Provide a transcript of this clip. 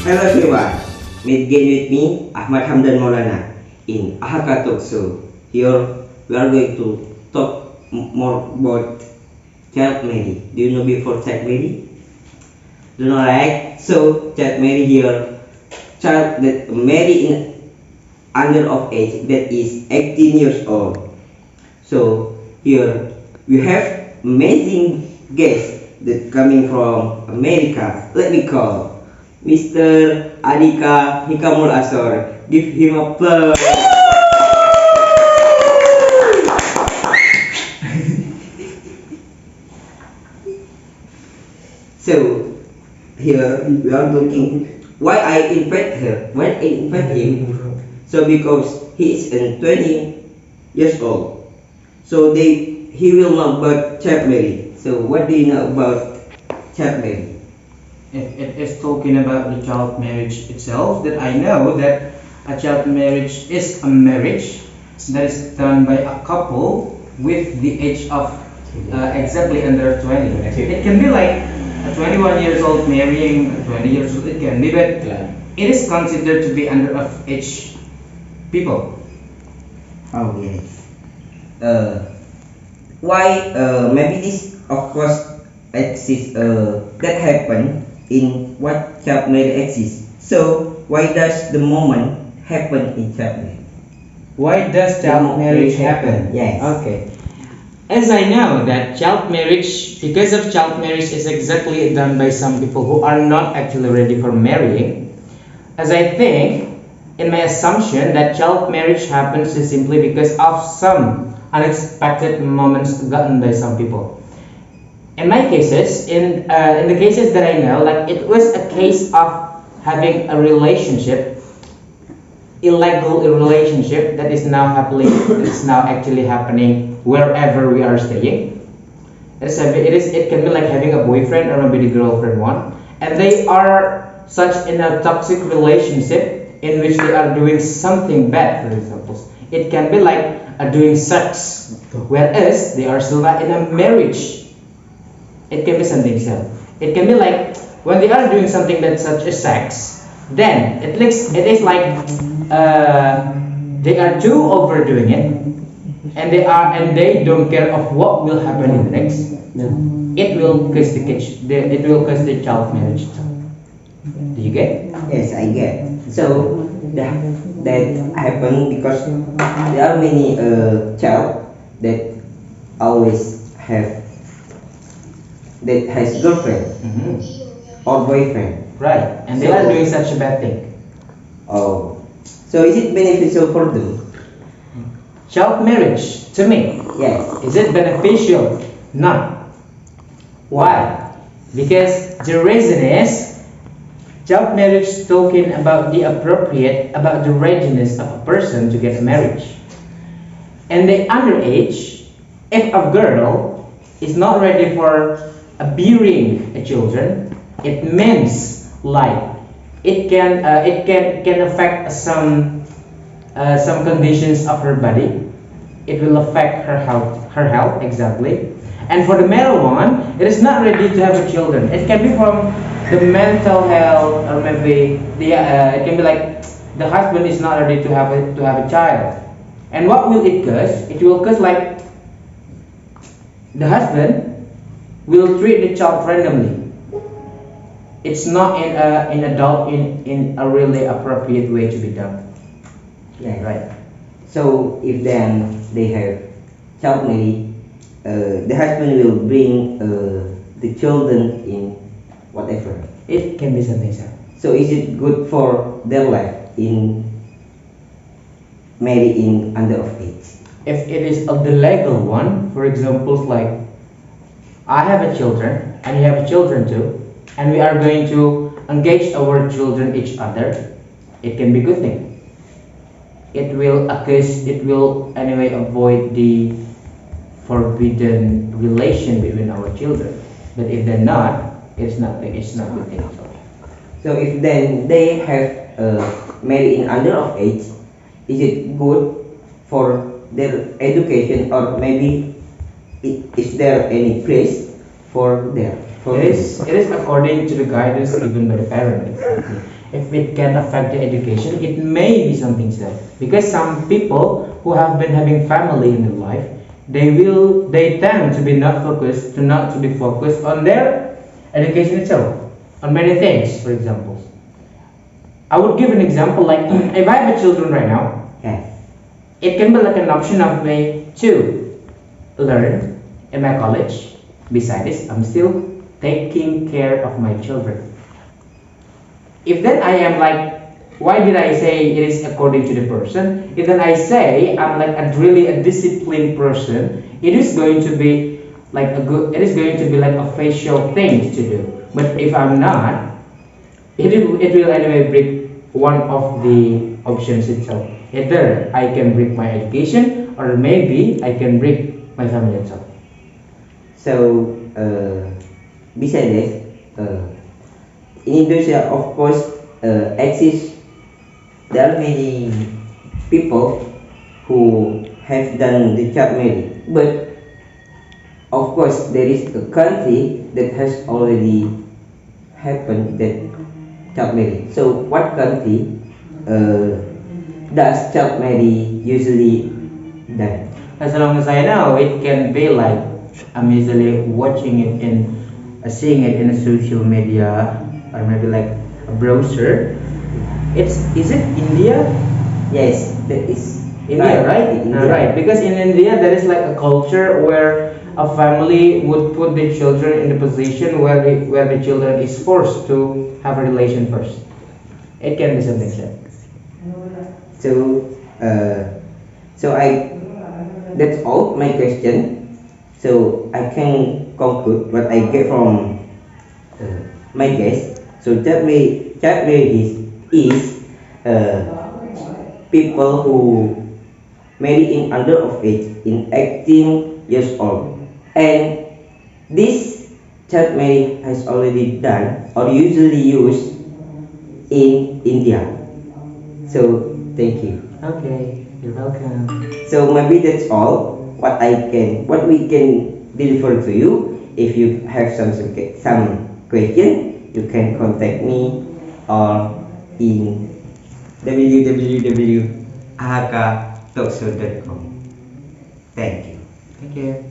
Hello everyone, meet again with me, Ahmad Hamdan Maulana, in AHK TalkShow. Here we are going to talk more about child marriage. Do you know before child marriage? Do you know, right? So child marriage here, child that marry in under of age that is 18 years old. So here we have amazing guests that coming from America. Let me call Mr. Anika Hikamul Asror. Give him applause. So here we are looking why I invite her. Why I invite him? So because he is 20 years old. So he will know about child marriage. So what do you know about child marriage? If it is talking about the child marriage itself, that I know that a child marriage is a marriage that is done by a couple with the age of exactly under 20. It can be like a 21 years old marrying a 20 years old, it can be, but it is considered to be under of age people. Oh yes. Why maybe this of course exists that happen in what child marriage exists. So why does the moment happen in child marriage? Why does child marriage happen? Yes. Okay. As I know that child marriage, because of child marriage is exactly done by some people who are not actually ready for marrying, as I think, in my assumption that child marriage happens is simply because of some unexpected moments gotten by some people. In my cases, in the cases that I know, like it was a case of having a relationship, illegal relationship that is now happening, it's now actually happening wherever we are staying. It can be like having a boyfriend or maybe the girlfriend one, and they are such in a toxic relationship in which they are doing something bad. For example, it can be like doing sex, whereas they are still not in a marriage. It can be something else. It can be like when they are doing something that's such as sex, then it is like they are too overdoing it, and they don't care of what will happen in the next. It will cause the child marriage. Do you get? Yes, I get. So that happen because there are many child that always has girlfriend or boyfriend. Right, and they are doing such a bad thing. Oh, so is it beneficial for them? Child marriage, to me, Yes. is it beneficial? No. Why? Because the reason is child marriage is talking about about the readiness of a person to get married. And the underage, if a girl is not ready for bearing a children, it means like it can affect some conditions of her body. It will affect her health exactly. And for the male one, it is not ready to have a children. It can be from the mental health, or maybe it can be like the husband is not ready to have a child. And what will it cause? It will cause like the husband will treat the child randomly. It's not in a really appropriate way to be done. Yeah. Right. So if then they have child marriage, the husband will bring the children in whatever. It can be something else. So is it good for their life in marry in under of age? If it is of the legal one, for example, like I have a children and you have a children too, and we are going to engage our children each other, it can be good thing. It will anyway avoid the forbidden relation between our children. But if they're not, it's not good thing at all. So if then they have marry in under of age, is it good for their education, or maybe is there any place for them? It is according to the guidance given by the parent. Exactly. If it can affect the education, it may be something safe. Because some people who have been having family in their life, they tend to be not to be focused on their education itself, on many things. For example, I would give an example like if I have a children right now, Yeah. it can be like an option of me to learn in my college. Besides this, I'm still taking care of my children. If then I am like, why did I say it is according to the person? If then I say I'm like really a disciplined person, it is going to be like it is going to be like a facial thing to do. But if I'm not, it will anyway break one of the options itself. Either I can break my education, or maybe I can break my family itself. So, besides that, in Indonesia, of course, exists there are many people who have done the child marriage, but of course there is a country that has already happened that child marriage. So, what country does child marriage usually done? As long as I know, it can be like I'm easily watching it seeing it in a social media, or maybe like a browser. Is it India? Yes, that is India, right? India. Right. Because in India there is like a culture where a family would put the children in the position where the children is forced to have a relation first. It can be something like that. So, I that's all my question. So I can conclude what I get from my guest. So child marriage is people who marry in under of age in 18 years old, and this child marriage has already done or usually used in India. So thank you. Okay, you're welcome. So maybe that's all what we can deliver to you. If you have some question, you can contact me or in www.ahk.talkshow.com. Thank you. Thank you.